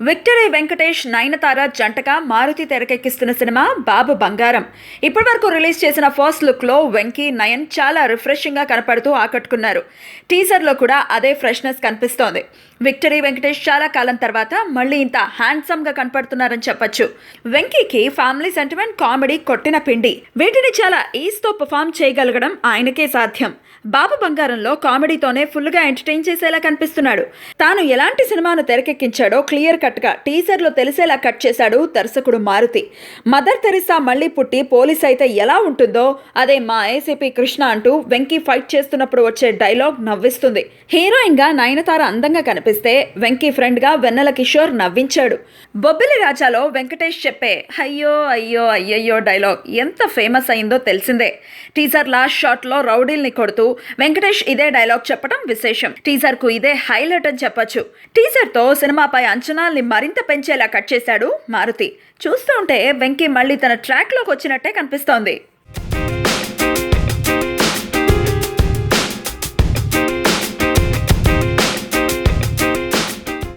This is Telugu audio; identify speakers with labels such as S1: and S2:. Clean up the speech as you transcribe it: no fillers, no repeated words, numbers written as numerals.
S1: విక్టరీ వెంకటేష్, నయనతార జంటగా మారుతి తెరకెక్కిస్తున్న సినిమా బాబు బంగారం. ఇప్పటివరకు రిలీజ్ చేసిన ఫస్ట్ లుక్లో వెంకీ, నయన్ చాలా రిఫ్రెషింగ్గా కనపడుతూ ఆకట్టుకున్నారు. టీజర్లో కూడా అదే ఫ్రెష్నెస్ కనిపిస్తోంది. విక్టరీ వెంకటేష్ చాలా కాలం తర్వాత మళ్ళీ ఇంత హ్యాండ్సమ్గా కనపడుతున్నారని చెప్పొచ్చు. వెంకీకి ఫ్యామిలీ సెంటిమెంట్, కామెడీ కొట్టిన పిండి. వీటిని చాలా ఈజ్తో పర్ఫామ్ చేయగలగడం ఆయనకే సాధ్యం. బాబు బంగారంలో కామెడీతోనే ఫుల్గా ఎంటర్టైన్ చేసేలా కనిపిస్తున్నాడు. తాను ఎలాంటి సినిమాను తెరకెక్కించాడో క్లియర్ కట్గా టీజర్లో తెలిసేలా కట్ చేశాడు దర్శకుడు మారుతి. మదర్ తెరిసా మళ్లీ పుట్టి పోలీస్ అయితే ఎలా ఉంటుందో అదే మా ఏసీపీ కృష్ణ అంటూ వెంకీ ఫైట్ చేస్తున్నప్పుడు వచ్చే డైలాగ్ నవ్విస్తుంది. హీరోయిన్గా నయనతార అందంగా కనిపిస్తే వెంకీ ఫ్రెండ్గా వెన్నెల కిషోర్ నవ్వించాడు. బొబ్బిలి రాజాలో వెంకటేష్ చెప్పే అయ్యో అయ్యో అయ్యయ్యో డైలాగ్ ఎంత ఫేమస్ అయిందో తెలిసిందే. టీజర్ లాస్ట్ షాట్లో రౌడీల్ని కొడుతూ వెంకటేష్ ఇదే డైలాగ్ చెప్పడం విశేషం. టీజర్ కు ఇదే హైలైట్ అని చెప్పొచ్చు. టీజర్ తో సినిమాపై అంచనాల్ని మరింత పెంచేలా కట్ చేశాడు మారుతి. చూస్తుంటే వెంకీ మళ్ళీ తన ట్రాక్ లోకి వచ్చినట్టే కనిపిస్తోంది.